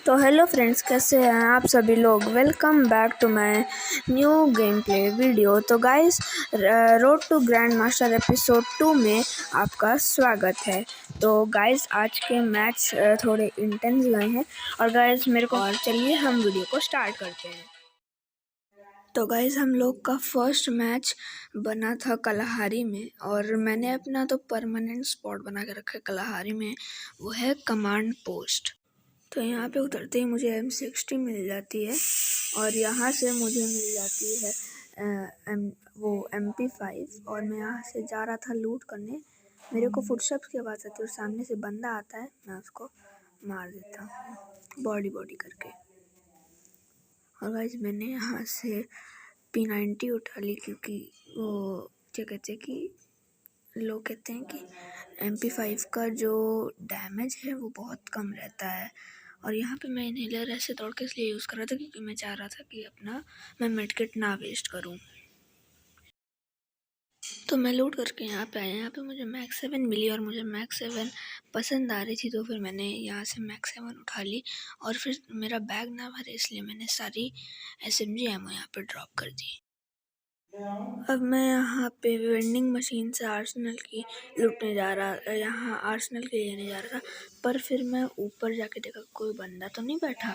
तो hello friends, कैसे हैं आप सभी लोग। Welcome back to my new game play video. तो guys, road to grand master episode 2 में आपका स्वागत है। तो गाइस, आज के मैच थोड़े इंटेंस गए हैं और गाइस मेरे को चलिए हम वीडियो को स्टार्ट करते हैं। तो गाइस, हम लोग का फर्स्ट मैच बना था कलाहारी में और मैंने अपना तो परमानेंट स्पॉट बना के रखा है कलाहारी में, वो है कमांड पोस्ट। तो यहाँ पे उतरते ही मुझे M60 मिल जाती है और यहाँ से मुझे मिल जाती है वो MP5 और मैं यहाँ से जा रहा था लूट करने। मेरे को फुटस्टेप्स की आवाज़ आती है और सामने से बंदा आता है, मैं उसको मार देता हूँ बॉडी करके। और गाइस, मैंने यहाँ से P90 उठा ली क्योंकि वो क्या कहते हैं कि लोग कहते हैं कि MP5 का जो डैमेज है वो बहुत कम रहता है। और यहाँ पे मैं इनहेलर ऐसे तोड़ के इसलिए यूज़ कर रहा था क्योंकि मैं चाह रहा था कि मैं मेडकिट ना वेस्ट करूँ। तो मैं लूट करके यहाँ पे आया। यहाँ पे मुझे मैक्स 7 मिली और मुझे मैक्स 7 पसंद आ रही थी, तो फिर मैंने यहाँ से मैक्स 7 उठा ली और फिर मेरा बैग ना भरे इसलिए मैंने सारी SMG एमो यहाँ पे ड्रॉप कर दी। अब मैं यहाँ पे वेंडिंग मशीन से आर्सेनल की लूटने जा रहा, यहाँ आर्सेनल के लेने जा रहा था, पर फिर मैं ऊपर जाके देखा कोई बंदा तो नहीं बैठा।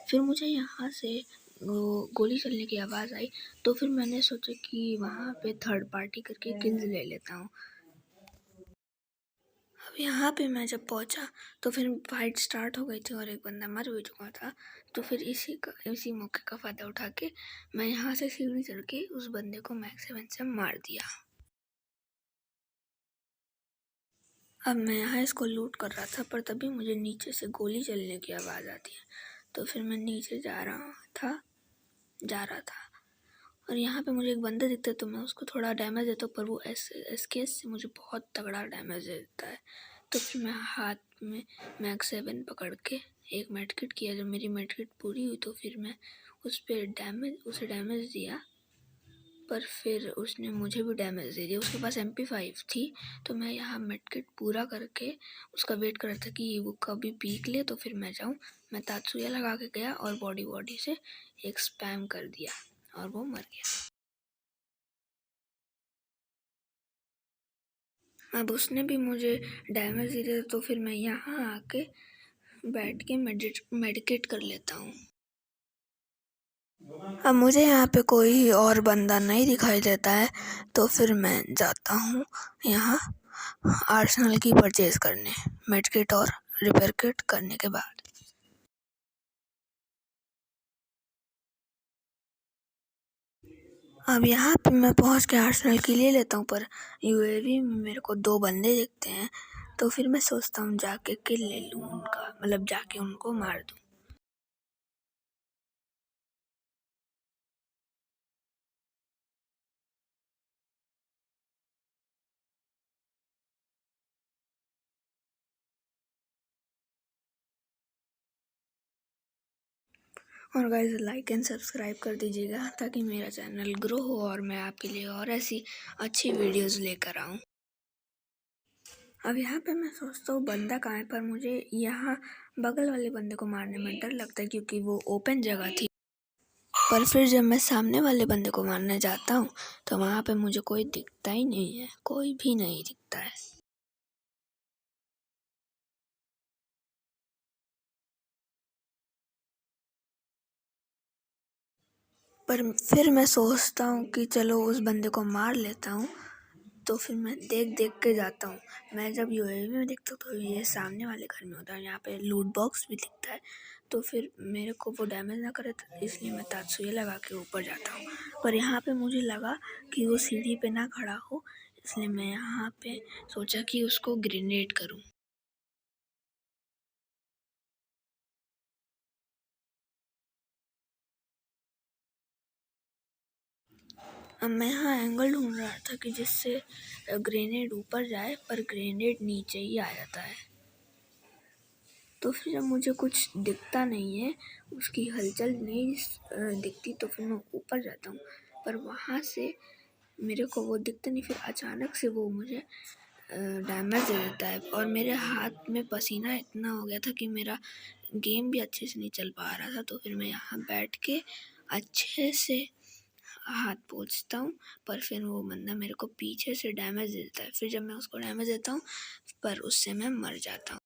फिर मुझे यहाँ से गोली चलने की आवाज़ आई, तो फिर मैंने सोचा कि वहाँ पे थर्ड पार्टी करके किल्स ले लेता हूँ। अब यहाँ पे मैं जब पहुँचा तो फिर फाइट स्टार्ट हो गई थी और एक बंदा मर भी चुका था। तो फिर इसी मौके का फ़ायदा उठा के मैं यहाँ से सीढ़ी चढ़ के उस बंदे को मैक्स 7 से मार दिया। अब मैं यहाँ इसको लूट कर रहा था, पर तभी मुझे नीचे से गोली चलने की आवाज़ आती है। तो फिर मैं नीचे जा रहा था और यहाँ पे मुझे एक बंदा दिखता है, तो मैं उसको थोड़ा डैमेज देता हूँ, पर वो SKS से मुझे बहुत तगड़ा डैमेज देता है। तो फिर मैं हाथ में मैक्स 7 पकड़ के एक मेडकिट किया। जब मेरी मेडकिट पूरी हुई तो फिर मैं उसे डैमेज दिया, पर फिर उसने मुझे भी डैमेज दे दिया। उसके पास MP5 थी, तो मैं यहाँ मेडकिट पूरा करके उसका वेट कर रहा था कि वो कभी पीक ले तो फिर मैं जाऊँ। मैं तात्सुया लगा के गया और बॉडी से एक स्पैम कर दिया और वो मर गया। अब उसने भी मुझे डैमेज दे दिया, तो फिर मैं यहाँ आके बैठ के मेडिकेट कर लेता हूँ। अब मुझे यहाँ पे कोई और बंदा नहीं दिखाई देता है, तो फिर मैं जाता हूँ यहाँ आर्सेनल की परचेज़ करने, मेडकिट और रिपेयर किट करने के बाद। अब यहाँ पे मैं पहुँच के आर्सेनल की ले लेता हूँ, पर UAV में मेरे को 2 बंदे दिखते हैं, तो फिर मैं सोचता हूँ जाके किल ले लूँ उनका, मतलब जाके उनको मार दूँ। और गाइस, लाइक एंड सब्सक्राइब कर दीजिएगा ताकि मेरा चैनल ग्रो हो और मैं आपके लिए और ऐसी अच्छी वीडियोस लेकर आऊँ। अब यहाँ पे मैं सोचता हूँ बंदा कहाँ है, पर मुझे यहाँ बगल वाले बंदे को मारने में डर लगता है क्योंकि वो ओपन जगह थी। पर फिर जब मैं सामने वाले बंदे को मारने जाता हूँ तो वहाँ पे मुझे कोई दिखता ही नहीं है, कोई भी नहीं दिखता है। पर फिर मैं सोचता हूँ कि चलो उस बंदे को मार लेता हूँ, तो फिर मैं देख के जाता हूँ। मैं जब UAV में देखता हूँ तो ये सामने वाले घर में होता है, यहाँ पे लूट बॉक्स भी दिखता है, तो फिर मेरे को वो डैमेज ना करे, तो इसलिए मैं तात्सुया लगा के ऊपर जाता हूँ। पर यहाँ पे मुझे लगा कि वो सीढ़ी पे ना खड़ा हो, इसलिए मैं यहाँ पे सोचा कि उसको ग्रेनेड करूँ। अब मैं यहाँ एंगल ढूंढ रहा था कि जिससे ग्रेनेड ऊपर जाए, पर ग्रेनेड नीचे ही आ जाता है। तो फिर जब मुझे कुछ दिखता नहीं है, उसकी हलचल नहीं दिखती, तो फिर मैं ऊपर जाता हूँ, पर वहाँ से मेरे को वो दिखता नहीं। फिर अचानक से वो मुझे डैमेज दे देता है। और मेरे हाथ में पसीना इतना हो गया था कि मेरा गेम भी अच्छे से नहीं चल पा रहा था। तो फिर मैं यहाँ बैठ के अच्छे से हाथ पोंछता हूँ, पर फिर वो बंदा मेरे को पीछे से डैमेज दे देता है। फिर जब मैं उसको डैमेज देता हूँ, पर उससे मैं मर जाता हूँ।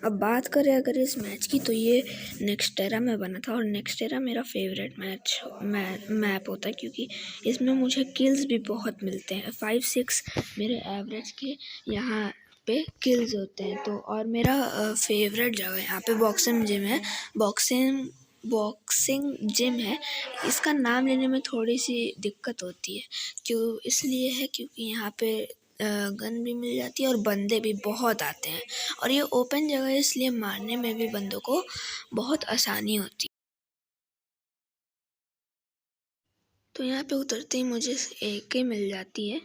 अब बात करें अगर इस मैच की, तो ये नेक्स्टेरा में बना था और नेक्स्टेरा मेरा फेवरेट मैप होता है, क्योंकि इसमें मुझे किल्स भी बहुत मिलते हैं। 5-6 मेरे एवरेज के यहाँ पे किल्स होते हैं। तो और मेरा फेवरेट जगह यहाँ पे बॉक्सिंग जिम है। बॉक्सिंग जिम है। इसका नाम लेने में थोड़ी सी दिक्कत होती है, क्यों इसलिए है क्योंकि यहाँ पे गन भी मिल जाती है और बंदे भी बहुत आते हैं। और ये ओपन जगह है, इसलिए मारने में भी बंदों को बहुत आसानी होती है। तो यहाँ पे उतरते ही मुझे AK मिल जाती है।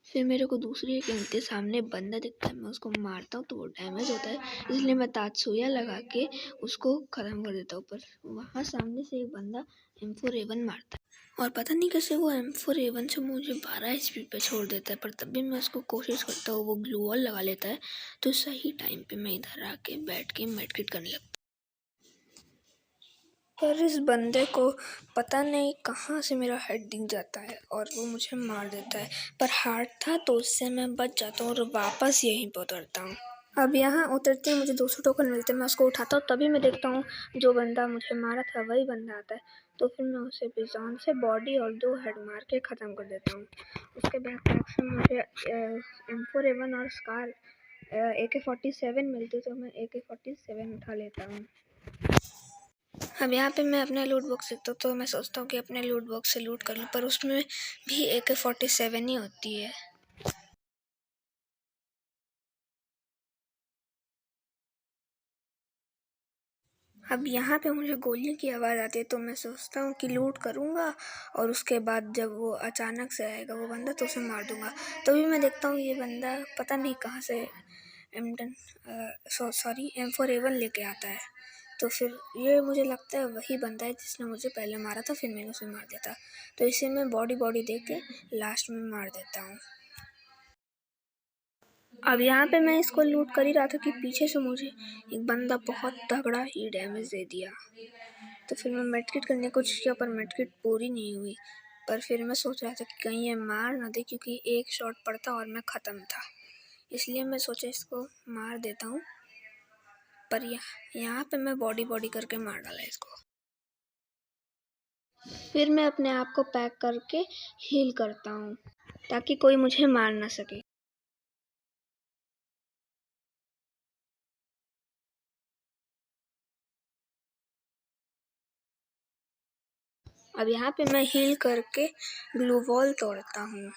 फिर मेरे को दूसरी AK मिलती है। सामने बंदा दिखता है, मैं उसको मारता हूँ तो वो डैमेज होता है, इसलिए मैं तात्सुया लगा के उसको ख़त्म कर देता हूँ। पर वहाँ सामने से एक बंदा M4A1 मारता है और पता नहीं कैसे वो M4A1 से मुझे 12 HP पे छोड़ देता है। पर तब भी मैं उसको कोशिश करता हूँ। वो ग्लू वॉल लगा लेता है, तो सही टाइम पे मैं इधर आके बैठ के मेडकिट करने लगता हूँ। पर इस बंदे को पता नहीं कहाँ से मेरा हेड दिख जाता है और वो मुझे मार देता है। पर हार्ट था तो उससे मैं बच जाता हूँ और वापस यहीं पर उतरता हूँ। अब यहाँ उतरते ही मुझे 200 टोकन मिलते हैं। मैं उसको उठाता हूँ, तभी मैं देखता हूँ जो बंदा मुझे मारा था वही बंदा आता है। तो फिर मैं उसे बिजॉन से बॉडी और 2 हेड मार के ख़त्म कर देता हूँ। उसके बैकपैक से मुझे M4A1 और स्कार AK-47 मिलती, तो मैं AK-47 उठा लेता हूँ। अब यहाँ पे मैं अपना लूट बॉक्स देखता हूँ, तो मैं सोचता हूँ कि अपने लूट बॉक्स से लूट कर लूँ, पर उसमें भी AK-47 ही होती है। अब यहाँ पे मुझे गोलियों की आवाज़ आती है, तो मैं सोचता हूँ कि लूट करूँगा और उसके बाद जब वो अचानक से आएगा वो बंदा, तो उसे मार दूँगा। तभी मैं देखता हूँ ये बंदा पता नहीं कहाँ से M4A1 लेके आता है। तो फिर ये मुझे लगता है वही बंदा है जिसने मुझे पहले मारा था, फिर मैंने उसे मार दिया था। तो इसे मैं बॉडी दे के लास्ट में मार देता हूँ। अब यहाँ पे मैं इसको लूट कर ही रहा था कि पीछे से मुझे एक बंदा बहुत तगड़ा ही डैमेज दे दिया। तो फिर मैं मेडकिट करने की कोशिश किया, पर मेडकिट पूरी नहीं हुई। पर फिर मैं सोच रहा था कि कहीं ये मार ना दे, क्योंकि एक शॉट पड़ता और मैं ख़त्म था। इसलिए मैं सोचा इसको मार देता हूँ, पर यहाँ पे मैं बॉडी करके मार डाला इसको। फिर मैं अपने आप को पैक करके हील करता हूँ ताकि कोई मुझे मार ना सके। अब यहाँ पे मैं हील करके ग्लू वॉल तोड़ता हूँ।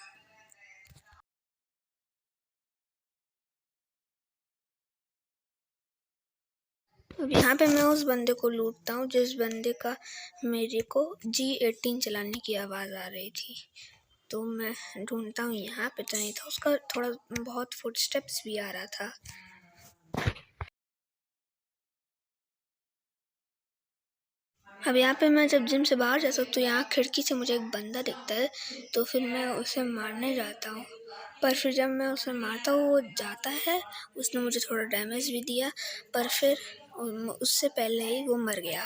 अब यहाँ पे मैं उस बंदे को लूटता हूँ जिस बंदे का मेरे को G18 चलाने की आवाज़ आ रही थी। तो मैं ढूंढता हूँ, यहाँ पे तो नहीं था, उसका थोड़ा बहुत फुटस्टेप्स भी आ रहा था। अब यहाँ पे मैं जब जिम से बाहर जाता हूँ, तो यहाँ खिड़की से मुझे एक बंदा दिखता है, तो फिर मैं उसे मारने जाता हूँ। पर फिर जब मैं उसे मारता हूँ वो जाता है, उसने मुझे थोड़ा डैमेज भी दिया, पर फिर उससे पहले ही वो मर गया।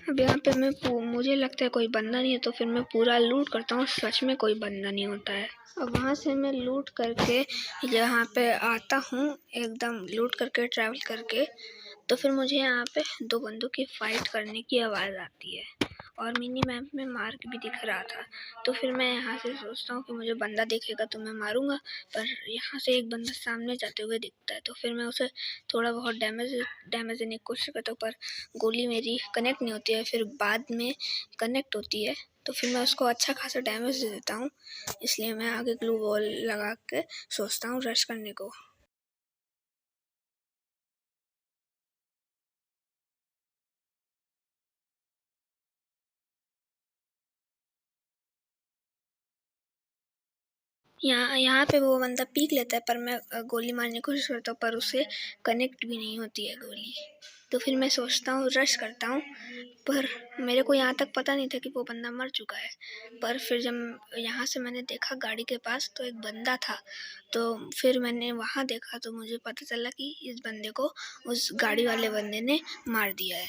अब यहाँ पे मुझे लगता है कोई बंदा नहीं है, तो फिर मैं पूरा लूट करता हूँ। सच में कोई बंदा नहीं होता है। अब वहाँ से मैं लूट करके यहाँ पे आता हूँ, एकदम लूट करके ट्रैवल करके। तो फिर मुझे यहाँ पे 2 बंदों की फ़ाइट करने की आवाज़ आती है और मिनी मैप में मार्क भी दिख रहा था। तो फिर मैं यहाँ से सोचता हूँ कि मुझे बंदा दिखेगा तो मैं मारूँगा, पर यहाँ से एक बंदा सामने जाते हुए दिखता है। तो फिर मैं उसे थोड़ा बहुत डैमेज देने की कोशिश करता हूँ, पर गोली मेरी कनेक्ट नहीं होती है। फिर बाद में कनेक्ट होती है, तो फिर मैं उसको अच्छा खासा डैमेज दे देता हूँ। इसलिए मैं आगे ग्लू वॉल लगा के सोचता हूँ रश करने को। यहाँ पे वो बंदा पीक लेता है, पर मैं गोली मारने की कोशिश करता हूँ, पर उसे कनेक्ट भी नहीं होती है गोली। तो फिर मैं सोचता हूँ, रश करता हूँ, पर मेरे को यहाँ तक पता नहीं था कि वो बंदा मर चुका है। पर फिर जब यहाँ से मैंने देखा गाड़ी के पास तो एक बंदा था, तो फिर मैंने वहाँ देखा तो मुझे पता चला कि इस बंदे को उस गाड़ी वाले बंदे ने मार दिया है।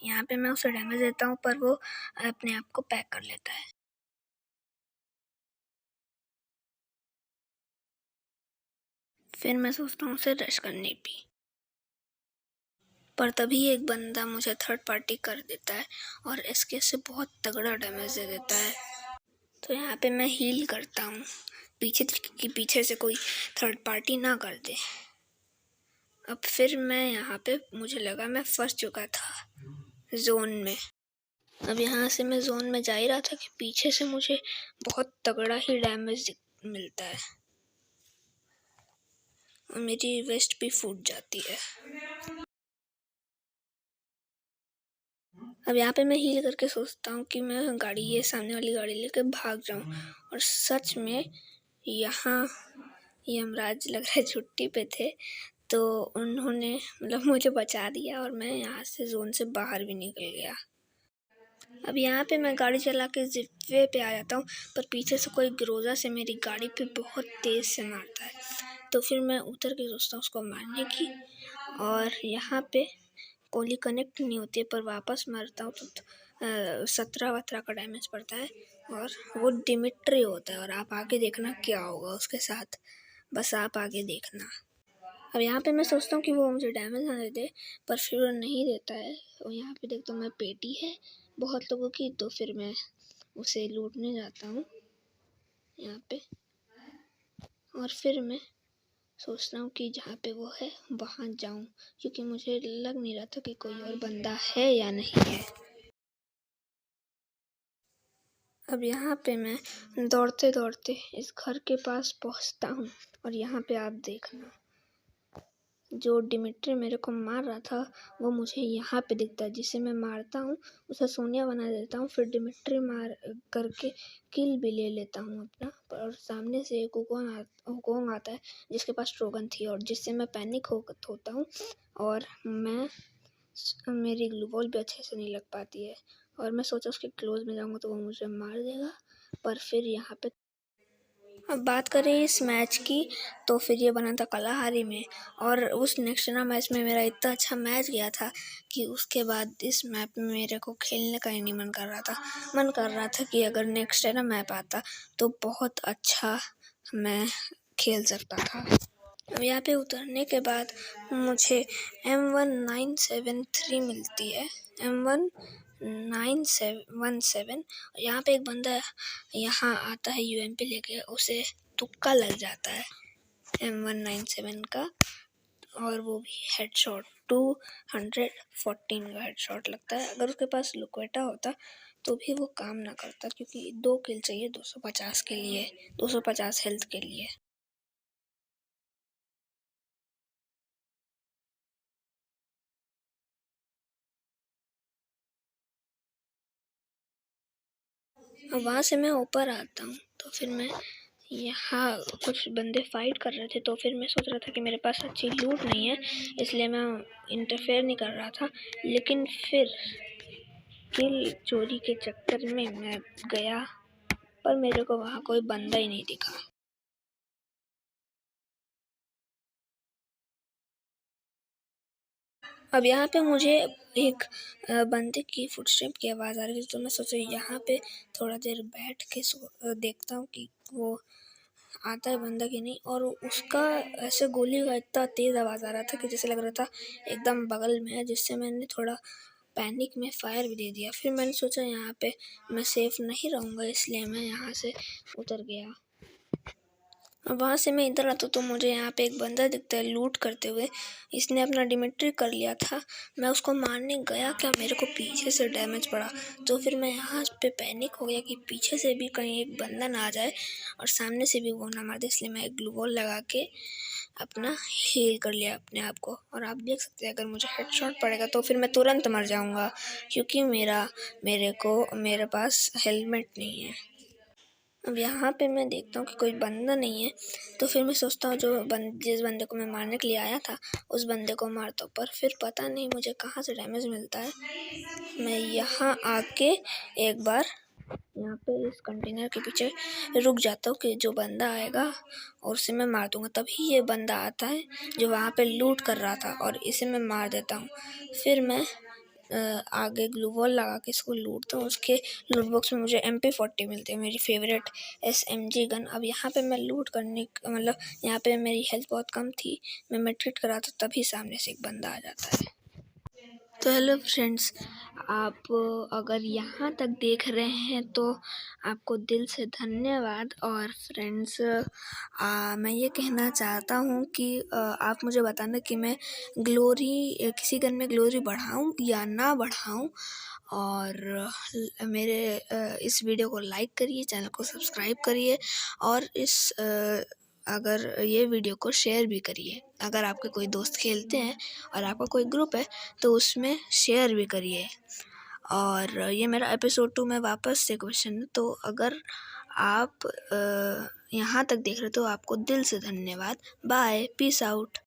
यहाँ पे मैं उसे डैमेज देता हूँ, पर वो अपने आप को पैक कर लेता है। फिर मैं सोचता हूँ उसे रश करने की, पर तभी एक बंदा मुझे थर्ड पार्टी कर देता है और एसके से बहुत तगड़ा डैमेज दे देता है। तो यहाँ पे मैं हील करता हूँ पीछे से कोई थर्ड पार्टी ना कर दे। अब फिर मैं यहाँ पे, मुझे लगा मैं फंस चुका था जोन में। अब यहाँ से मैं जोन में जा ही रहा था कि पीछे से मुझे बहुत तगड़ा ही डैमेज मिलता है और मेरी वेस्ट भी फूट जाती है। अब यहाँ पे मैं हील करके सोचता हूँ कि मैं ये सामने वाली गाड़ी लेकर भाग जाऊँ, और सच में यहाँ यमराज लग रहा है छुट्टी पे थे, तो उन्होंने मतलब मुझे बचा दिया और मैं यहाँ से जोन से बाहर भी निकल गया। अब यहाँ पे मैं गाड़ी चला के जिपवे पे आ जाता हूँ, पर पीछे से कोई ग्रोजा से मेरी गाड़ी पे बहुत तेज़ से मारता है। तो फिर मैं उतर के सोचता हूँ उसको मारने की, और यहाँ पे गोली कनेक्ट नहीं होती है, पर वापस मारता हूँ तो 17 का डैमेज पड़ता है, और वो डिमिट्री होता है। और आप आगे देखना क्या होगा उसके साथ, बस आप आगे देखना। अब यहाँ पे मैं सोचता हूँ कि वो मुझे डैमेज ना दे दे, पर फिर वो नहीं देता है। और यहाँ पे देखता हूँ मैं पेटी है बहुत लोगों की, तो फिर मैं उसे लूटने जाता हूँ यहाँ पे। और फिर मैं सोचता हूँ कि जहाँ पे वो है वहाँ जाऊँ, क्योंकि मुझे लग नहीं रहा था कि कोई और बंदा है या नहीं है। अब यहाँ पे मैं दौड़ते दौड़ते इस घर के पास पहुँचता हूँ, और यहाँ पे आप देखना, जो डिमिट्री मेरे को मार रहा था वो मुझे यहाँ पे दिखता है, जिसे मैं मारता हूँ उसे सोनिया बना देता हूँ, फिर डिमिट्री मार करके किल भी ले लेता हूँ अपना। और सामने से एक हुकोंग आता है जिसके पास ट्रोगन थी, और जिससे मैं पैनिक होता हूँ, और मेरी ग्लूवॉल भी अच्छे से नहीं लग पाती है, और मैं सोचा उसके क्लोज में जाऊँगा तो वो मुझे मार देगा। पर फिर यहाँ पे अब बात करें इस मैच की, तो फिर ये बना था कलाहारी में, और उस नेक्स्ट ना मैच में मेरा इतना अच्छा मैच गया था कि उसके बाद इस मैप में मेरे को खेलने का ही नहीं मन कर रहा था। मन कर रहा था कि अगर नेक्स्ट है ना मैप आता तो बहुत अच्छा मैं खेल सकता था। अब यहाँ पे उतरने के बाद मुझे M1973 मिलती है, M1917। यहाँ पे एक बंदा यहाँ आता है UMP लेके, उसे तुक्का लग जाता है M197 का, और वो भी हेडशॉट 214 का हेडशॉट लगता है। अगर उसके पास लुकोटा होता तो भी वो काम ना करता, क्योंकि 2 किल चाहिए 250 के लिए, 250 हेल्थ के लिए। वहाँ से मैं ऊपर आता हूँ, तो फिर मैं यहाँ कुछ बंदे फाइट कर रहे थे, तो फिर मैं सोच रहा था कि मेरे पास अच्छी लूट नहीं है, इसलिए मैं इंटरफेयर नहीं कर रहा था। लेकिन फिर किल चोरी के चक्कर में मैं गया, पर मेरे को वहाँ कोई बंदा ही नहीं दिखा। अब यहाँ पे मुझे एक बंदे की फुटस्टेप की आवाज़ आ रही थी, तो मैं सोचा यहाँ पे थोड़ा देर बैठ के देखता हूँ कि वो आता है बंदा कि नहीं। और उसका ऐसे गोली का इतना तेज़ आवाज़ आ रहा था कि जैसे लग रहा था एकदम बगल में है, जिससे मैंने थोड़ा पैनिक में फायर भी दे दिया। फिर मैंने सोचा यहाँ पे मैं सेफ नहीं रहूँगा, इसलिए मैं यहाँ से उतर गया। वहाँ से मैं इधर आता तो मुझे यहाँ पे एक बंदा दिखता है लूट करते हुए। इसने अपना डिमिट्री कर लिया था। मैं उसको मारने गया, क्या मेरे को पीछे से डैमेज पड़ा। तो फिर मैं यहाँ पे पैनिक हो गया कि पीछे से भी कहीं एक बंदा ना आ जाए और सामने से भी वो ना मार दे, इसलिए मैं एक ग्लू वॉल लगा के अपना हील कर लिया अपने आप को। और आप देख सकते हैं अगर मुझे हेडशॉट पड़ेगा तो फिर मैं तुरंत मर जाऊँगा, क्योंकि मेरे पास हेलमेट नहीं है। अब यहाँ पे मैं देखता हूँ कि कोई बंदा नहीं है, तो फिर मैं सोचता हूँ जिस बंदे को मैं मारने के लिए आया था उस बंदे को मारता हूँ, पर फिर पता नहीं मुझे कहाँ से डैमेज मिलता है। मैं यहाँ आके एक बार यहाँ पे इस कंटेनर के पीछे रुक जाता हूँ कि जो बंदा आएगा और उसे मैं मार दूँगा। तभी ये बंदा आता है जो वहाँ पे लूट कर रहा था और इसे मैं मार देता हूँ। फिर मैं आगे ग्लू वॉल लगा के इसको लूटता हूँ। उसके लूट बॉक्स में मुझे MP40 मिलते हैं, मेरी फेवरेट SMG गन। अब यहाँ पे मैं लूट करने मतलब यहाँ पे मेरी हेल्थ बहुत कम थी, मैं मेडिकेट करा था, तभी सामने से एक बंदा आ जाता है। तो हेलो फ्रेंड्स, आप अगर यहाँ तक देख रहे हैं तो आपको दिल से धन्यवाद। और फ्रेंड्स, मैं ये कहना चाहता हूँ कि आप मुझे बताना कि मैं किसी गन में ग्लोरी बढ़ाऊँ या ना बढ़ाऊँ। और मेरे इस वीडियो को लाइक करिए, चैनल को सब्सक्राइब करिए और अगर ये वीडियो को शेयर भी करिए। अगर आपके कोई दोस्त खेलते हैं और आपका कोई ग्रुप है तो उसमें शेयर भी करिए। और ये मेरा एपिसोड 2 में वापस से क्वेश्चन है, तो अगर आप यहाँ तक देख रहे हो तो आपको दिल से धन्यवाद। Bye, peace out.